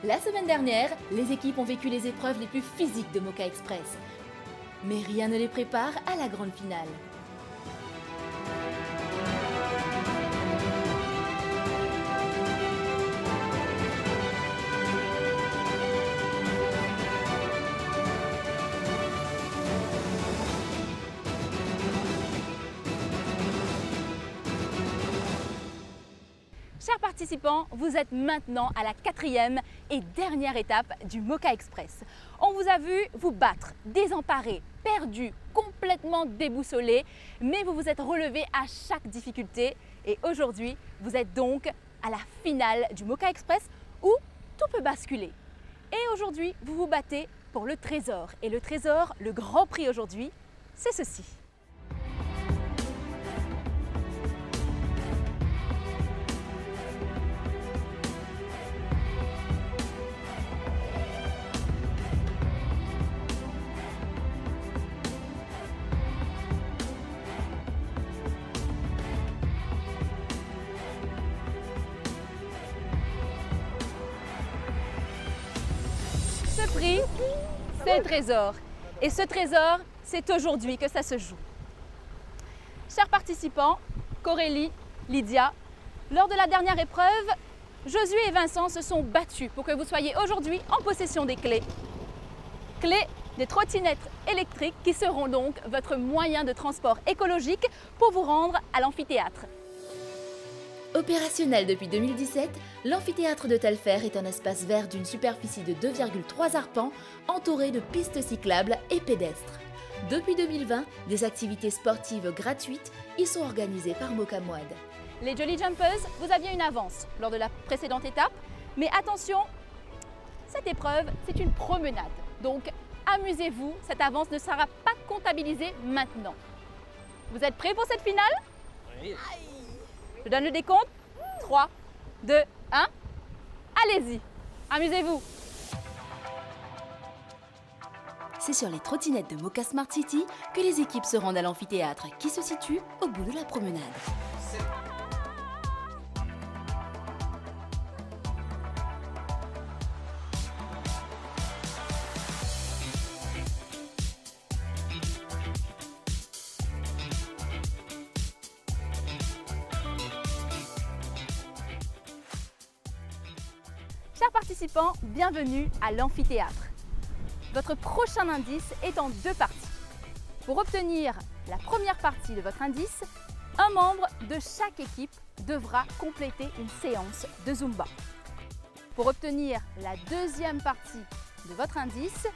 La semaine dernière, les équipes ont vécu les épreuves les plus physiques de Moka Express. Mais rien ne les prépare à la grande finale. Chers participants, vous êtes maintenant à la 4e et dernière étape du Moka Express. On vous a vu vous battre, désemparés, perdus, complètement déboussolés, mais vous vous êtes relevés à chaque difficulté et aujourd'hui, vous êtes donc à la finale du Moka Express où tout peut basculer. Et aujourd'hui, vous vous battez pour le trésor. Et le trésor, le grand prix aujourd'hui, c'est ceci. Ce prix, c'est le trésor. Et ce trésor, c'est aujourd'hui que ça se joue. Chers participants, Corélie, Lydia, lors de la dernière épreuve, Josué et Vincent se sont battus pour que vous soyez aujourd'hui en possession des clés. Clés des trottinettes électriques qui seront donc votre moyen de transport écologique pour vous rendre à l'amphithéâtre. Opérationnel depuis 2017, l'amphithéâtre de Telfer est un espace vert d'une superficie de 2,3 arpents entouré de pistes cyclables et pédestres. Depuis 2020, des activités sportives gratuites y sont organisées par Moka Mouad. Les Jolly Jumpers, vous aviez une avance lors de la précédente étape, mais attention, cette épreuve, c'est une promenade. Donc amusez-vous, cette avance ne sera pas comptabilisée maintenant. Vous êtes prêts pour cette finale? Oui. Je donne le décompte. 3, 2, 1. Allez-y, amusez-vous. C'est sur les trottinettes de Moka Smart City que les équipes se rendent à l'amphithéâtre qui se situe au bout de la promenade. Chers participants, bienvenue à l'amphithéâtre. Votre prochain indice est en 2 parties. Pour obtenir la première partie de votre indice, un membre de chaque équipe devra compléter une séance de Zumba. Pour obtenir la deuxième partie de votre indice,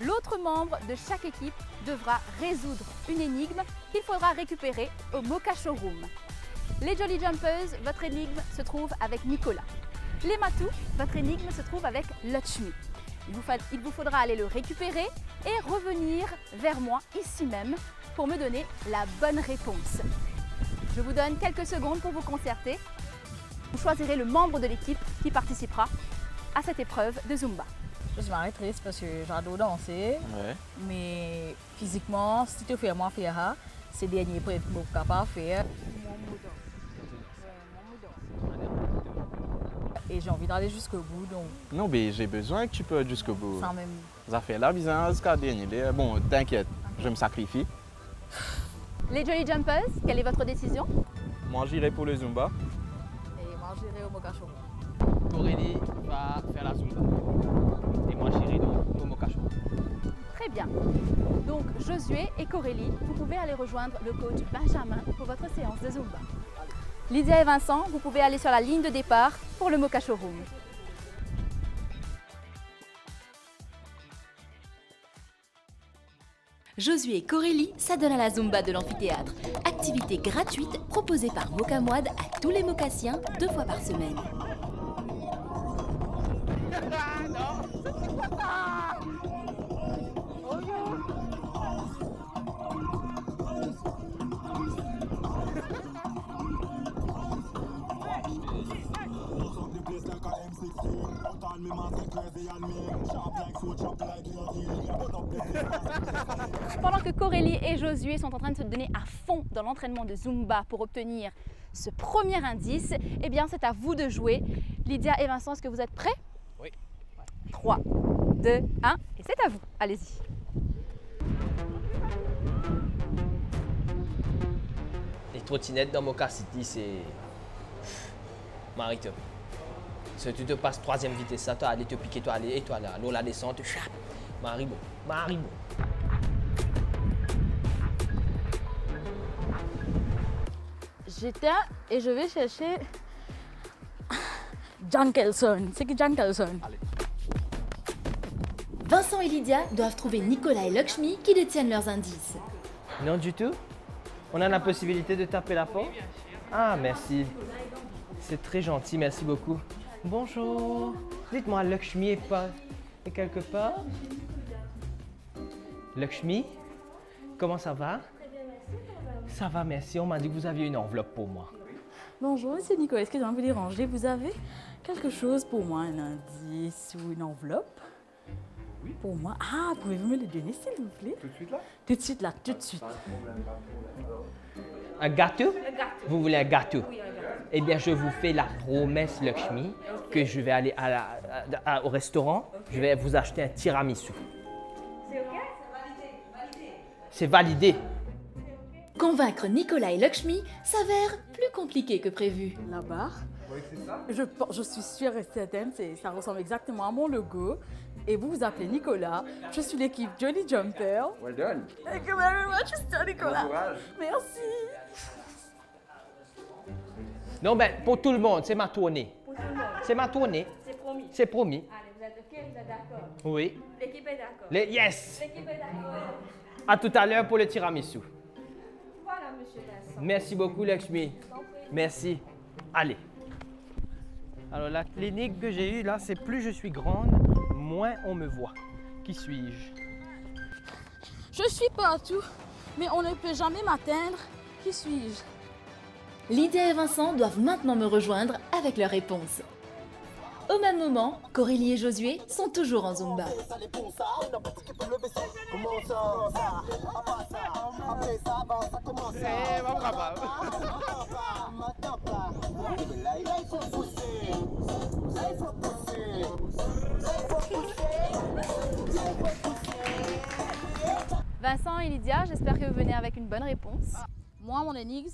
l'autre membre de chaque équipe devra résoudre une énigme qu'il faudra récupérer au Moka Showroom. Les Jolly Jumpers, votre énigme se trouve avec Nicolas. Les Matous, votre énigme se trouve avec Lutchmi. Il vous faudra aller le récupérer et revenir vers moi ici même pour me donner la bonne réponse. Je vous donne quelques secondes pour vous concerter. Vous choisirez le membre de l'équipe qui participera à cette épreuve de Zumba. Je suis vraiment triste parce que j'adore danser, Ouais. mais physiquement, si tu fais moi faire, c'est dernier pour être capable de faire. Et j'ai envie d'aller jusqu'au bout, donc Non, mais j'ai besoin que tu peux aller jusqu'au bout. sans même... Ça fait là, bizarre, jusqu'à dernier. Bon, t'inquiète, je me sacrifie. Les Jolly Jumpers, quelle est votre décision? Moi, j'irai pour le Zumba. Et moi, j'irai au Moka Showroom. Corélie va faire la Zumba. Et moi, j'irai donc au Moka Showroom. Très bien. Donc Josué et Corélie, vous pouvez aller rejoindre le coach Benjamin pour votre séance de Zumba. Lydia et Vincent, vous pouvez aller sur la ligne de départ pour le Moka Showroom. Josué et Corélie s'adonnent à la Zumba de l'amphithéâtre, activité gratuite proposée par Moka Mouad à tous les mocassiens 2 fois par semaine. Pendant que Corélie et Josué sont en train de se donner à fond dans l'entraînement de Zumba pour obtenir ce premier indice, eh bien c'est à vous de jouer. Lydia et Vincent, est-ce que vous êtes prêts? Oui. 3, 2, 1, et c'est à vous. Allez-y. Les trottinettes dans Moka City, c'est. Marie-toi. Si tu te passes 3e vitesse, ça, tu aller te piquer, toi aller, et toi là, l'eau la descente, chap. Maribo, Maribo. J'éteins et je vais chercher John Kelson. C'est qui John Kelson? Vincent et Lydia doivent trouver Nicolas et Lakshmi qui détiennent leurs indices. Non du tout. On a la possibilité de taper la porte? Ah, merci. C'est très gentil, merci beaucoup. Bonjour. Dites-moi, Lakshmi est quelque part? Lakshmi, comment ça va? Ça va, merci. On m'a dit que vous aviez une enveloppe pour moi. Bonjour, monsieur Nicolas. Excusez-moi de vous déranger. Vous avez quelque chose pour moi, un indice ou une enveloppe? Oui. Pour moi? Ah, pouvez-vous me le donner, s'il vous plaît? Tout de suite là? Tout de suite là, tout de suite. Un gâteau? Vous voulez un gâteau? Oui, un gâteau. Eh bien, je vous fais la promesse, Lakshmi, que je vais aller au restaurant. Je vais vous acheter un tiramisu. C'est OK? C'est validé. Convaincre Nicolas et Lakshmi s'avère plus compliqué que prévu. La barre? Oui, c'est ça. Je suis sûre et certaine, ça ressemble exactement à mon logo. Et vous vous appelez Nicolas. Je suis l'équipe Jolly Jumper. Well done. Thank you very much, Mr. Nicolas. Bon courage. Merci. Non, ben, pour tout le monde, c'est ma tournée. Pour tout le monde. C'est ma tournée. C'est promis. C'est promis. Allez, vous êtes OK, vous êtes d'accord? Oui. L'équipe est d'accord. Yes! L'équipe est d'accord. À tout à l'heure pour le tiramisu. Voilà, monsieur Vincent. Merci beaucoup, Lakshmi. Merci. Allez. Alors, la clinique que j'ai eue, là, c'est plus je suis grande, moins on me voit. Qui suis-je? Je suis partout, mais on ne peut jamais m'atteindre. Qui suis-je? Lydia et Vincent doivent maintenant me rejoindre avec leurs réponses. Au même moment, Corélie et Josué sont toujours en Zumba. Vincent et Lydia, j'espère que vous venez avec une bonne réponse. Moi, mon énigme,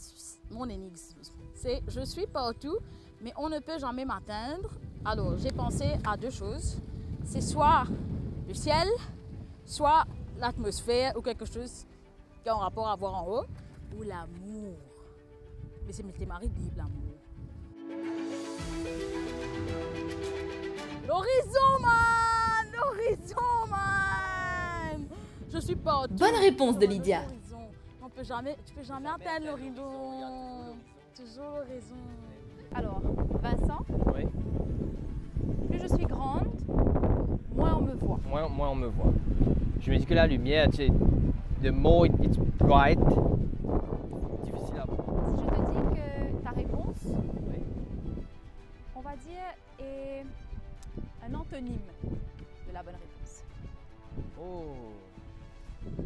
c'est je suis partout, mais on ne peut jamais m'atteindre. Alors, j'ai pensé à deux choses. C'est soit le ciel, soit l'atmosphère ou quelque chose qui a un rapport à voir en haut, ou l'amour. Mais c'est mes maris disent l'amour. L'horizon, man! L'horizon, man! Je suis partout. Bonne réponse de Lydia. Tu peux jamais atteindre l'horizon. Toujours l'horizon. Alors, Vincent, Oui. plus je suis grande, moins on me voit. Moins on me voit. Je me dis que la lumière, tu sais, the more it's bright, difficile à voir. Si je te dis que ta réponse, Oui. on va dire, est un antonyme de la bonne réponse. Oh.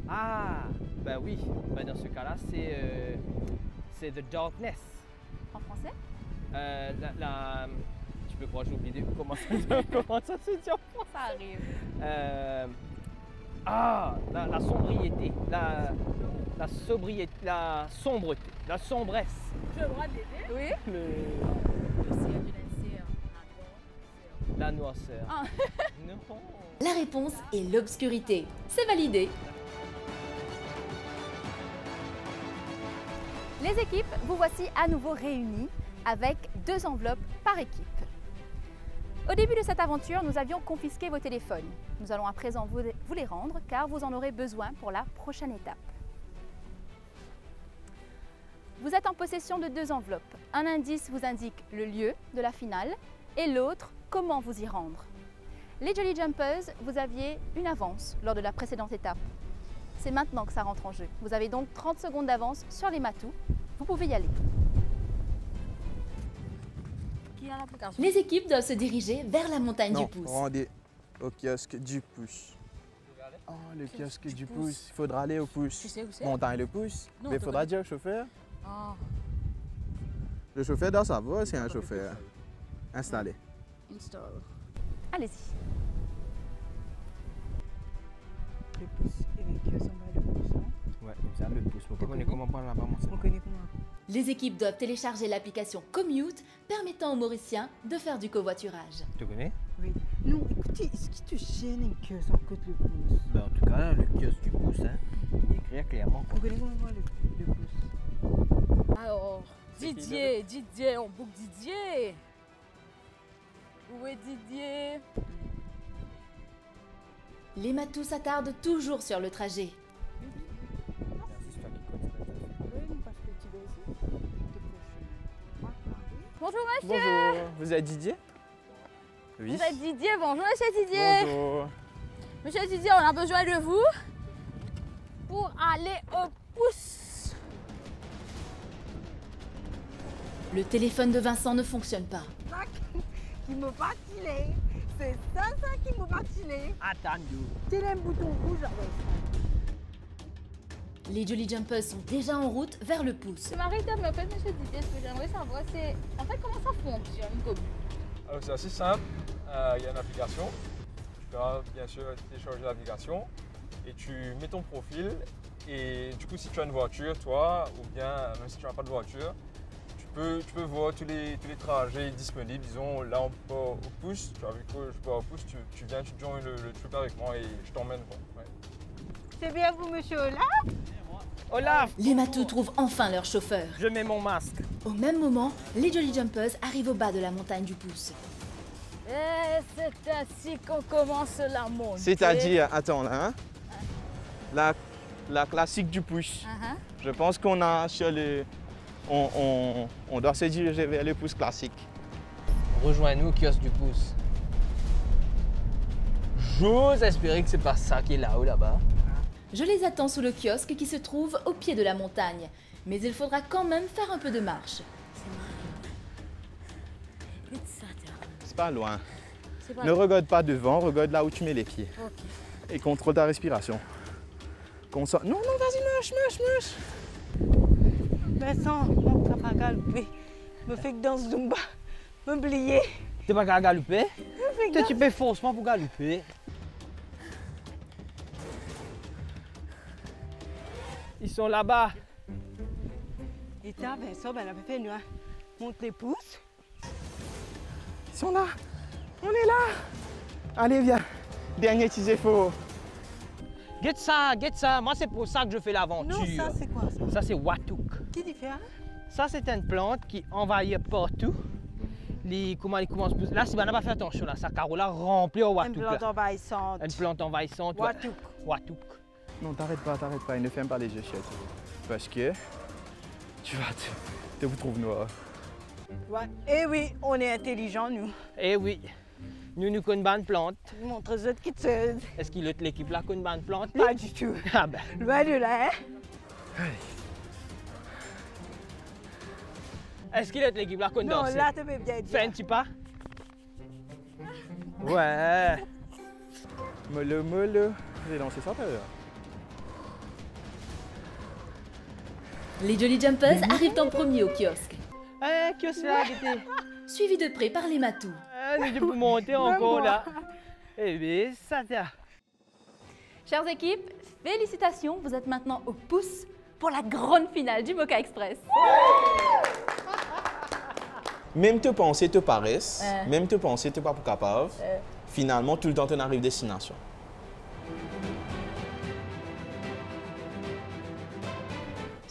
Ah, ben oui. Ben dans ce cas-là, c'est the darkness. En français? Tu peux croire, j'ai oublié comment ça se dit en français. Ça arrive. La sombriété, la sobriété, la sombreté, la sombresse. Je vais voir l'aider. Oui? La noirceur. Ah. Non. La réponse est l'obscurité. C'est validé. Les équipes, vous voici à nouveau réunies avec 2 enveloppes par équipe. Au début de cette aventure, nous avions confisqué vos téléphones. Nous allons à présent vous les rendre car vous en aurez besoin pour la prochaine étape. Vous êtes en possession de 2 enveloppes. Un indice vous indique le lieu de la finale et l'autre comment vous y rendre. Les Jolly Jumpers, vous aviez une avance lors de la précédente étape. C'est maintenant que ça rentre en jeu. Vous avez donc 30 secondes d'avance sur les matous. Vous pouvez y aller. Les équipes doivent se diriger vers la montagne du pouce. Rendez au kiosque du pouce. Oh, le kiosque du pouce. Il faudra aller au pouce. Tu sais où c'est? Montagne le pouce. Non, Mais il faudra dire au chauffeur. Ah, Le chauffeur doit savoir, c'est un chauffeur installé. install. Allez-y. Le pouce avec son bas de pouce. Ouais, ça le pouce. On connaît comment parler là-bas, mon On connaît comment? Les équipes doivent télécharger l'application Commute permettant aux Mauriciens de faire du covoiturage. Tu connais? Oui. Non, écoutez, est-ce qu'il te gêne un kiosque en côté le pouce? Ben, en tout cas, le kiosque du pouce, hein, il écrit clairement. On connaît comment voir le pouce? Alors, Didier, on boucle Didier. Où est Didier? Les matous s'attardent toujours sur le trajet. Oui, parce que tu dois aussi. Bonjour monsieur. Bonjour, vous êtes Didier? Oui. Vous êtes Didier, bonjour monsieur Didier. Bonjour. Monsieur Didier, on a besoin de vous pour aller au pouce. Le téléphone de Vincent ne fonctionne pas. Qui me patinait. C'est ça qui me patinait. Attends-nous. Tu as un bouton rouge avec. Les Jolly Jumpers sont déjà en route vers le pouce. Je m'arrête mais en fait monsieur Didier, ce que j'aimerais savoir c'est en fait comment ça fonctionne comme. Alors c'est assez simple, il y a une application, tu dois bien sûr télécharger l'application et tu mets ton profil et du coup si tu as une voiture toi ou bien même si tu n'as pas de voiture, tu peux voir tous les trajets disponibles, disons là on part au pouce, tu as vu que je pars au pouce, tu viens, tu joins le trip avec moi et je t'emmène. Bon, ouais. C'est bien vous, monsieur Olaf? Olaf, Les matous trouvent enfin leur chauffeur. je mets mon masque. Au même moment, les Jolly Jumpers arrivent au bas de la montagne du pouce. Et c'est ainsi qu'on commence la montée. C'est-à-dire, attends là, hein? La classique du push. Uh-huh. Je pense qu'on a sur le... On doit se diriger vers le pouce classique. Rejoins-nous au kiosque du pouce. J'ose espérer que c'est pas ça qui est là-haut, là-bas. Je les attends sous le kiosque qui se trouve au pied de la montagne. Mais il faudra quand même faire un peu de marche. C'est pas loin. C'est pas Ne regarde pas devant, regarde là où tu mets les pieds. Ok. Et contrôle ta respiration. Non, vas-y, marche. Vincent, mon papa galopé. Me fait que dans Zumba. M'oublier. T'es pas qu'à galoper? Tu peux forcément pour galoper. Ils sont là-bas. Et t'as Vincent, ben, elle avait fait nous. Monte les pouces. Ils sont là. On est là. Allez, viens. Dernier petit effort. Get ça. Moi, c'est pour ça que je fais l'aventure. Non, ça c'est quoi ça? Ça, c'est Watouk. Qui dit faire? Ça, c'est une plante qui envahit partout. Comment ils commencent. Là, si on n'a pas fait attention, là, sa carola remplie au Une Watouk. plante là. envahissante. Une plante envahissante. Watouk. Watouk. Non, t'arrêtes pas. Il ne ferme pas les yeux, chiottes. Parce que tu vas te vous trouves noir. Ouais. Eh oui, on est intelligents, nous. Eh oui, nous connaissons une bonne plante. Montre aux autres qui te savent. Est-ce qu'il est l'équipe là connaît une bonne plante? Pas du tout. Ah ben. Loin de là, hein? Est-ce qu'il est l'équipe là connaît Non, danser? là, tu peux bien dire. Fais un petit pas. Ouais. Mollo. J'ai lancé ça, là. Les Jolly Jumpers arrivent en premier au kiosque, Eh, que c'est là, arrêtez. suivis de près par les matous. Je peux monter encore là. Eh bien, ça tient. Chères équipes, félicitations, vous êtes maintenant au pouce pour la grande finale du Mocha Express. Même te penser, te paraisse, même te penser, te pas pour capable, finalement, tout le temps, tu arrives à destination.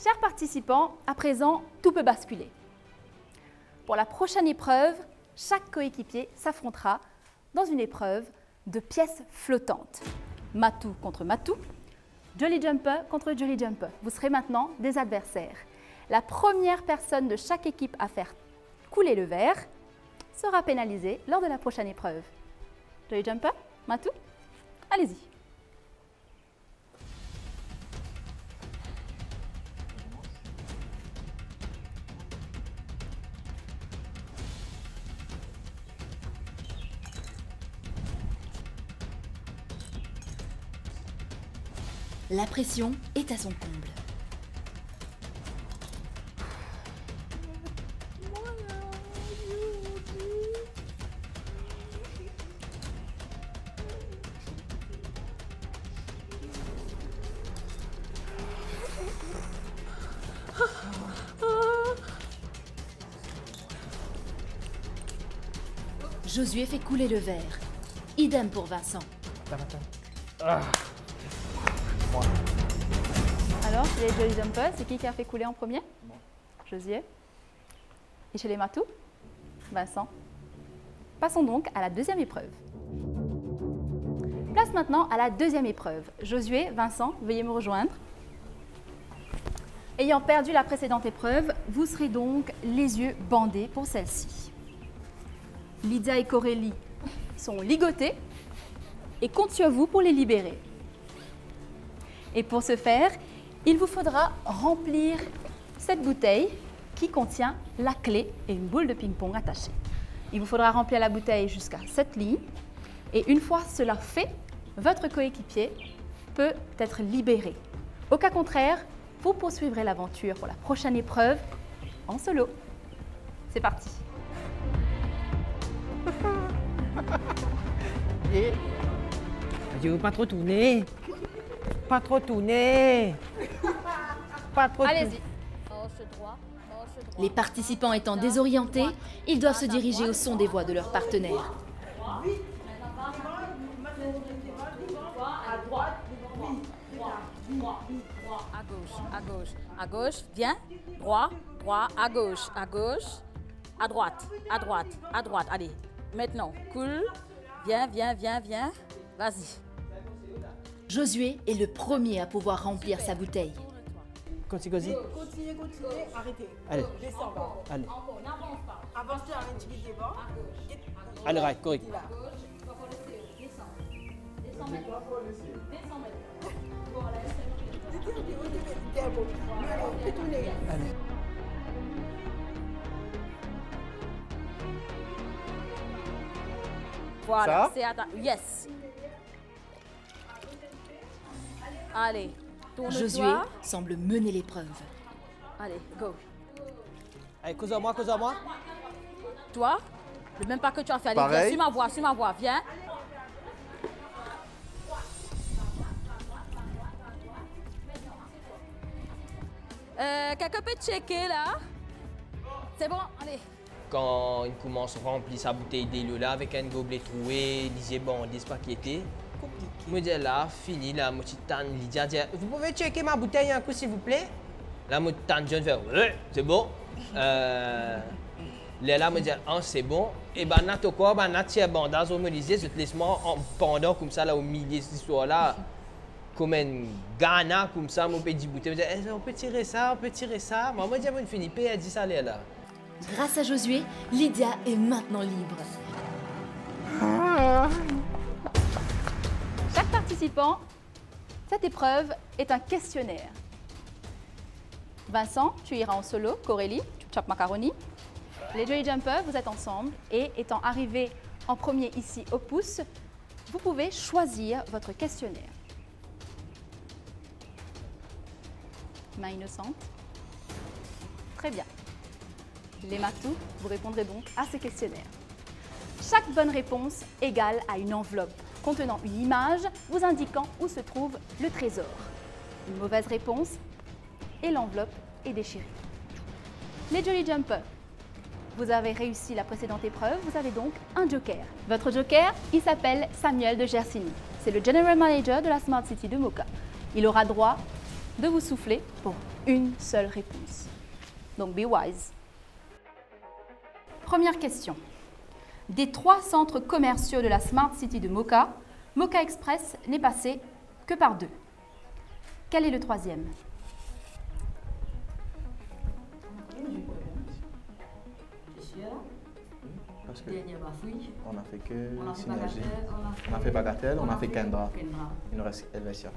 Chers participants, à présent, tout peut basculer. Pour la prochaine épreuve, chaque coéquipier s'affrontera dans une épreuve de pièces flottantes. Matou contre Matou, Jolly Jumper contre Jolly Jumper. Vous serez maintenant des adversaires. La première personne de chaque équipe à faire couler le verre sera pénalisée lors de la prochaine épreuve. Jolly Jumper, Matou, allez-y. La pression est à son comble. Josué fait couler le verre. Idem pour Vincent. Alors, chez les Jolly Jumpers, c'est qui a fait couler en premier? Josué. Et chez les Matous? Vincent. Passons donc à la deuxième épreuve. Place maintenant à la deuxième épreuve. Josué, Vincent, veuillez me rejoindre. Ayant perdu la précédente épreuve, vous serez donc les yeux bandés pour celle-ci. Lydia et Corélie sont ligotées et comptent sur vous pour les libérer. Et pour ce faire, il vous faudra remplir cette bouteille qui contient la clé et une boule de ping-pong attachée. Il vous faudra remplir la bouteille jusqu'à cette ligne. Et une fois cela fait, votre coéquipier peut être libéré. Au cas contraire, vous poursuivrez l'aventure pour la prochaine épreuve en solo. C'est parti. Pas trop tourner. Pas trop tourner. Pas trop tourner. Allez-y. Les participants étant désorientés, ils doivent se diriger au son des voix de leurs partenaires. À gauche, à gauche, à gauche, viens, droit, droit, à gauche, à droite, à droite, à droite, allez, maintenant, cool, viens, viens, viens, viens, vas-y. Josué est le premier à pouvoir remplir sa bouteille. Continue. Continuez, arrêtez. Allez. Descends. Allez. Avance-toi avec un petit peu devant. Allez, right, correct. Voilà, Ça? c'est à ta... Yes. Allez, tourne-toi. Josué semble mener l'épreuve. Allez, go. Allez, cause à moi. Toi, le même pas que tu as fait. Allez, Pareil. viens, suis ma voix, viens. Quelqu'un peut checker là? C'est bon, allez. Quand il commence à remplir sa bouteille d'eau là avec un gobelet troué, lisez bon, dispaqueté. Je me dis là, fini là, moi je Lydia dit, vous pouvez checker ma bouteille un coup s'il vous plaît? Là, moi je fais, ouais, c'est bon. Là, me dit, ah, c'est bon. Et ben, nato quoi, ben, natia bandage, on me disait, je te laisse moi en pendant comme ça là au milieu de cette histoire là. Comme un Ghana comme ça, mon petit bouteille. On peut tirer ça. Moi, je dis, bonne fini, elle dit ça là. Grâce à Josué, Lydia est maintenant libre. Chaque participant, cette épreuve est un questionnaire. Vincent, tu iras en solo. Corélie, tu chopes macaroni. Les Jolly Jumpers, vous êtes ensemble et étant arrivés en premier ici au pouce, vous pouvez choisir votre questionnaire. Main innocente. Très bien. Les Matous, vous répondrez donc à ce questionnaire. Chaque bonne réponse égale à une enveloppe contenant une image vous indiquant où se trouve le trésor. Une mauvaise réponse et l'enveloppe est déchirée. Les Jolly Jumpers, vous avez réussi la précédente épreuve, vous avez donc un joker. Votre joker, il s'appelle Samuel de Gersini. C'est le General Manager de la Smart City de Moka. Il aura droit de vous souffler pour une seule réponse. Donc, be wise. Première question. Des 3 centres commerciaux de la Smart City de Moka, Moka Express n'est passé que par 2. Quel est le 3e? Parce que on a fait que Synergie, on a fait Bagatelle, on a fait Kendra. Il nous reste Helvetia.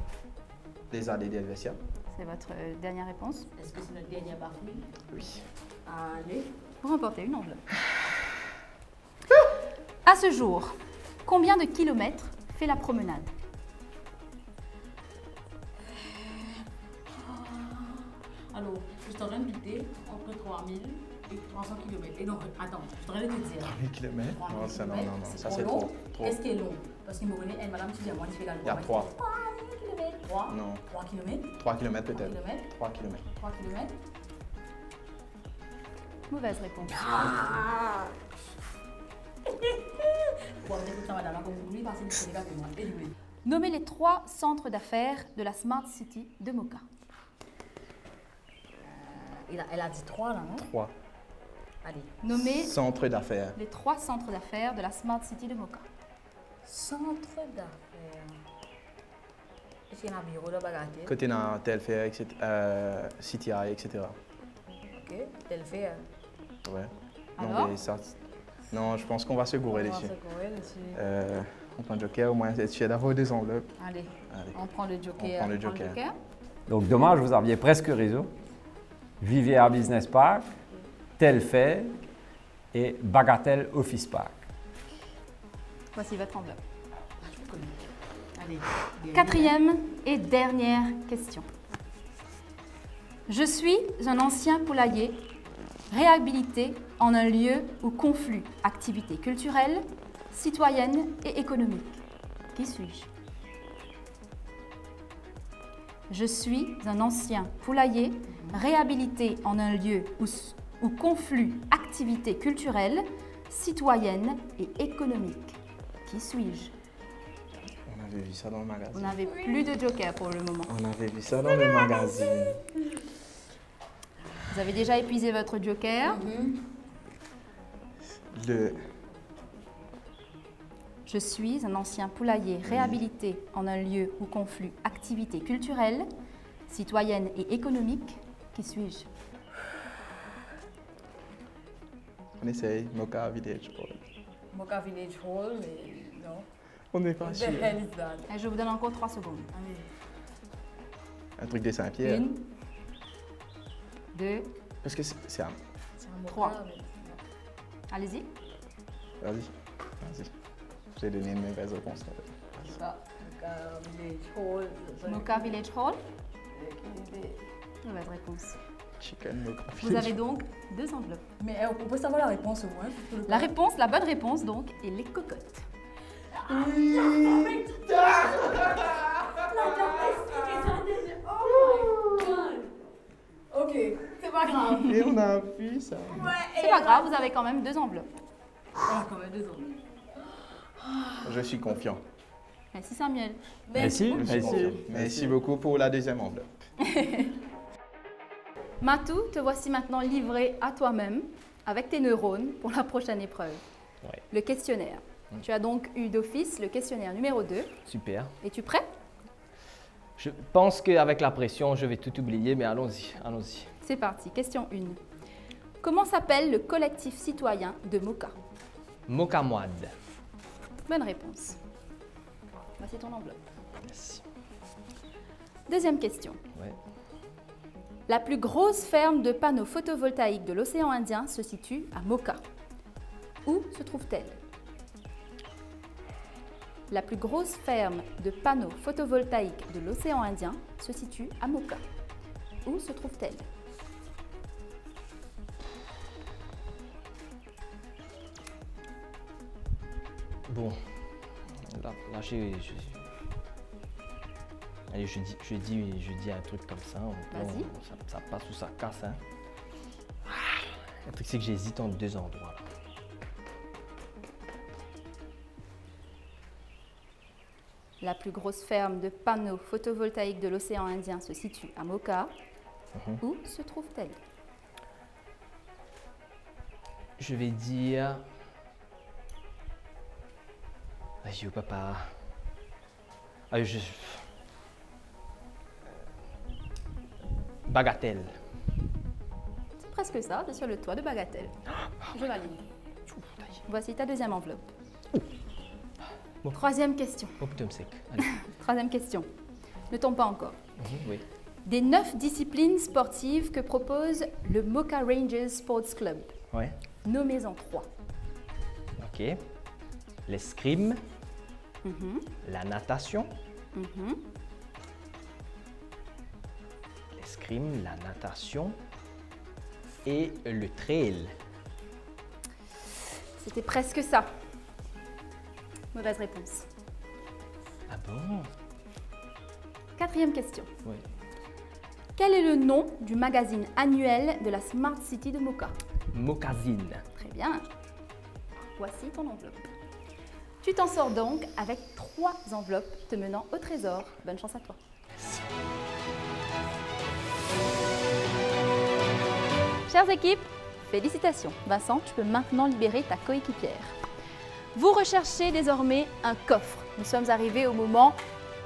Les ADD Helvetia. C'est votre dernière réponse? Est-ce que c'est notre dernière bafouille? Oui. Allez. Vous remportez une enveloppe. À ce jour, combien de kilomètres fait la promenade? Alors, je suis en train de lutter entre 3000 et 300 km. Et non, attends, je suis en train de te dire. 3000 km? Non, ça, non, ça c'est long. trop. Qu'est-ce qui est long? Parce qu'il me connaît, madame, tu dis à moi, tu fais la loi. Il y a 3. 3? Non. 3 km? 3 km peut-être. 3 3 km. 3 km? Mauvaise réponse. Nommez les 3 centres d'affaires de la Smart City de Moka. Elle a dit 3 là, non? 3. Allez. Nommez Centre d'affaires. les 3 centres d'affaires de la Smart City de Moka. Centre d'affaires. Est-ce qu'il y a un bureau de bagatelle? Côté dans Telfair, etc. CTI, etc. Ok, Telfair. Ouais. Alors? Mais ça, non, je pense qu'on va se gourer On va dessus. se courir dessus. On prend le joker, au moins être sûr d'avoir 2 enveloppes. Allez, Allez. on prend le joker. On prend le joker. Donc, dommage, vous aviez presque raison. Vivière Business Park, Telfair et Bagatelle Office Park. Voici votre enveloppe. Allez. 4e et dernière question. Je suis un ancien poulailler réhabilité en un lieu où confluent activités culturelles, citoyennes et économiques. Qui suis-je? Je suis un ancien poulailler réhabilité en un lieu où confluent activités culturelles, citoyennes et économiques. Qui suis-je? On avait vu ça dans le magazine. Vous n'avez plus de joker pour le moment. On avait vu ça dans le magazine. Vous avez déjà épuisé votre joker. Je suis un ancien poulailler réhabilité en un lieu où confluent activités culturelles, citoyennes et économiques. Qui suis-je? On essaye, Moka Village Hall. Moka Village Hall, mais non. On n'est pas sûr. Et je vous donne encore 3 secondes. Allez. Un truc des Saint-Pierre. 1, 2, Parce que c'est un... C'est un Moka, 3. mais- Allez-y. Vas-y. J'ai donné une mauvaise réponse. Moka Village Hall. Moka Village Hall. Mauvaise réponse. Chicken Moka Vous Village. avez donc 2 enveloppes. Mais on peut savoir la réponse au moins. La bonne réponse donc est les cocottes. Ok, c'est pas grave. Et on a vu ça. C'est pas grave, vous avez quand même 2 enveloppes. Quand même 2 ans. Je suis confiant. Merci Samuel. Merci. Je suis confiant. Merci beaucoup pour la deuxième enveloppe. Matou, te voici maintenant livré à toi-même avec tes neurones pour la prochaine épreuve. Ouais. Le questionnaire. Tu as donc eu d'office le questionnaire numéro 2. Super. Es-tu prêt? Je pense qu'avec la pression, je vais tout oublier, mais allons-y, allons-y. C'est parti. Question 1. Comment s'appelle le collectif citoyen de Moka? Mokamwad. Bonne réponse. Voici ton enveloppe. Merci. Deuxième question. Ouais. La plus grosse ferme de panneaux photovoltaïques de l'océan Indien se situe à Moka. Où se trouve-t-elle? La plus grosse ferme de panneaux photovoltaïques de l'océan Indien se situe à Moka. Où se trouve-t-elle? Bon, là allez, je dis un truc comme ça. Vas-y. Ça passe ou ça casse. Hein. Le truc, c'est que j'hésite entre 2 endroits. Là. La plus grosse ferme de panneaux photovoltaïques de l'océan Indien se situe à Moka. Où se trouve-t-elle? Je vais dire... Vas-y, papa. Bagatelle. C'est presque ça, c'est sur le toit de Bagatelle. Je valide. Voici ta deuxième enveloppe. Bon. Troisième question. Oh putain, sec. Allez. Troisième question. Ne tombe pas encore. Oui. Des 9 disciplines sportives que propose le Moka Rangers Sports Club. Ouais. Nommez-en 3. Ok. L'escrime, Mhm, la natation. mhm. L'escrime, la natation et le trail. C'était presque ça. Mauvaise réponse. Ah bon? Quatrième question. Oui. Quel est le nom du magazine annuel de la Smart City de Moka? Mocasine. Très bien. Voici ton enveloppe. Tu t'en sors donc avec 3 enveloppes te menant au trésor. Bonne chance à toi. Chères équipes, félicitations. Vincent, tu peux maintenant libérer ta coéquipière. Vous recherchez désormais un coffre. Nous sommes arrivés au moment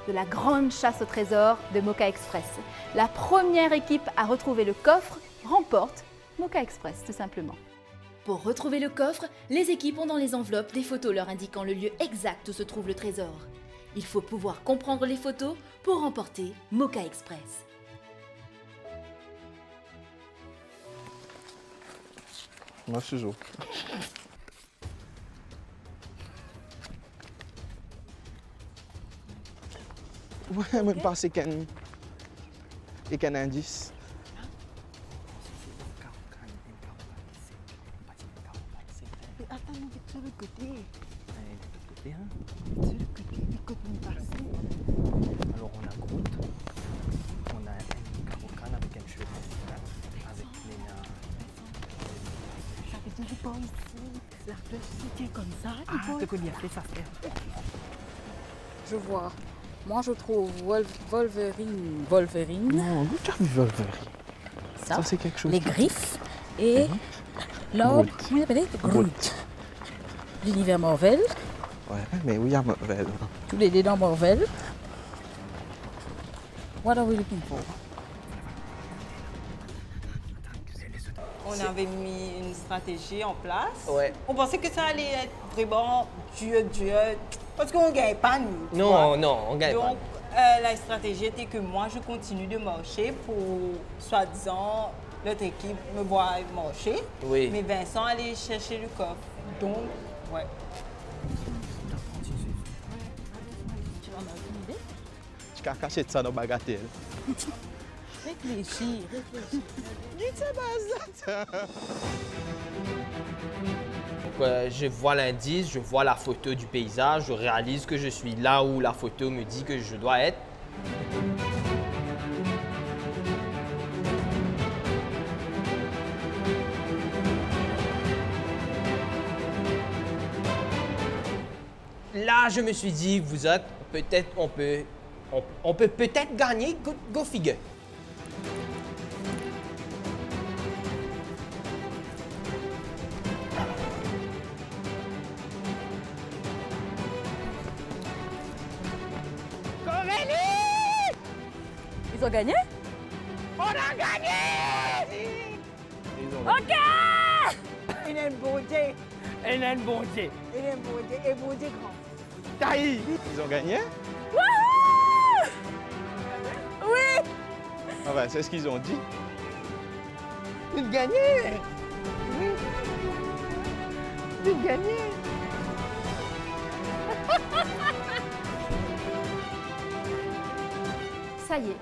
de la grande chasse au trésor de Mocha Express. La première équipe à retrouver le coffre remporte Mocha Express, tout simplement. Pour retrouver le coffre, les équipes ont dans les enveloppes des photos leur indiquant le lieu exact où se trouve le trésor. Il faut pouvoir comprendre les photos pour remporter Mocha Express. Moi, je suis chaud. Ouais, même pas c'est qu'un indice. Attends, on est sur le côté. Côté, hein? Sur le côté, du côté de passer. Alors on a Groot, on a un Karokan avec un cheveu avec Lena. Ça veut dire pas ici. La flèche se tient comme ça. Ah, ce qu'on y a fait, ça fait. Je vois. Moi, je trouve Wolverine. Non, tu as vu Wolverine. Ça c'est quelque chose. Les griffes et l'autre, comment il appelait? Groot. L'univers Marvel. Ouais, mais oui, il y a Marvel. Tous les deux dans Marvel. What are we looking for? On avait mis une stratégie en place. Ouais. On pensait que ça allait être vraiment dur. Parce qu'on ne gagne pas, nous. Non, on gagne pas. Donc, la stratégie était que moi, je continue de marcher pour, soi-disant, l'autre équipe me voit marcher. Oui. Mais Vincent allait chercher le coffre. Donc, ouais. Tu en as aucune idée? Tu as caché ça dans Bagatelle. Réfléchis. Donc, je vois l'indice, je vois la photo du paysage, je réalise que je suis là où la photo me dit que je dois être. Là, je me suis dit, vous êtes, peut-être, on peut peut-être gagner, go figure. Ils ont gagné? On a gagné! Ok! Il a une beauté. Elle a une bonne idée. Il a une beauté. Et beauté grand. Taï! Ils ont gagné? Oui! Ah ben, c'est ce qu'ils ont dit. Il a gagné! Oui. Il a gagné! Ça y est,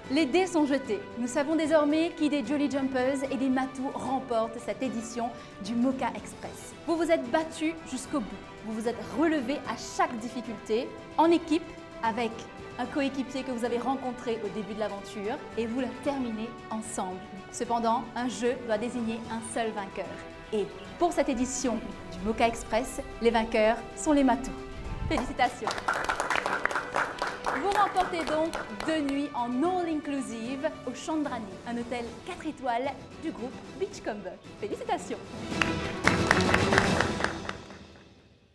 les dés sont jetés. Nous savons désormais qui des Jolly Jumpers et des Matous remportent cette édition du Mocha Express. Vous vous êtes battus jusqu'au bout. Vous vous êtes relevés à chaque difficulté, en équipe, avec un coéquipier que vous avez rencontré au début de l'aventure, et vous la terminez ensemble. Cependant, un jeu doit désigner un seul vainqueur. Et pour cette édition du Mocha Express, les vainqueurs sont les Matous. Félicitations! Vous remportez donc 2 nuits en all-inclusive au Chandrani, un hôtel 4 étoiles du groupe Beachcomber. Félicitations!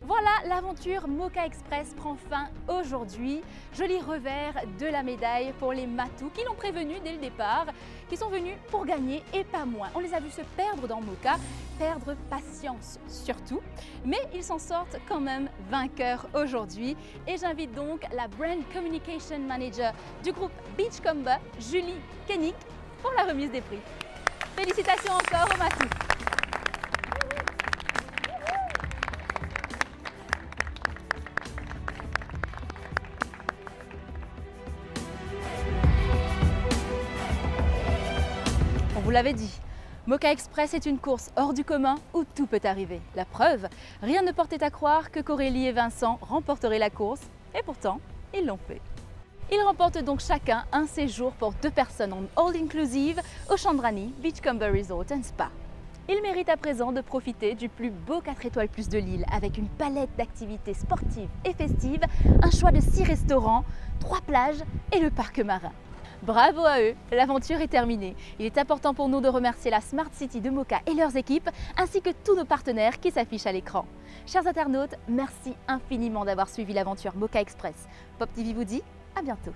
Voilà, l'aventure Mocha Express prend fin aujourd'hui. Joli revers de la médaille pour les Matous qui l'ont prévenu dès le départ, qui sont venus pour gagner et pas moins. On les a vus se perdre dans Mocha, perdre patience surtout, mais ils s'en sortent quand même vainqueurs aujourd'hui. Et j'invite donc la Brand Communication Manager du groupe Beachcomber, Julie Koenig, pour la remise des prix. Félicitations encore aux Matous. On vous l'avait dit, Mocha Express est une course hors du commun où tout peut arriver. La preuve, rien ne portait à croire que qu'Aurélie et Vincent remporteraient la course, et pourtant, ils l'ont fait. Ils remportent donc chacun un séjour pour 2 personnes en all-inclusive au Chandrani Beachcomber Resort and Spa. Ils méritent à présent de profiter du plus beau 4 étoiles plus de l'île avec une palette d'activités sportives et festives, un choix de 6 restaurants, 3 plages et le parc marin. Bravo à eux, l'aventure est terminée. Il est important pour nous de remercier la Smart City de Moka et leurs équipes, ainsi que tous nos partenaires qui s'affichent à l'écran. Chers internautes, merci infiniment d'avoir suivi l'aventure Moka Express. Pop TV vous dit à bientôt.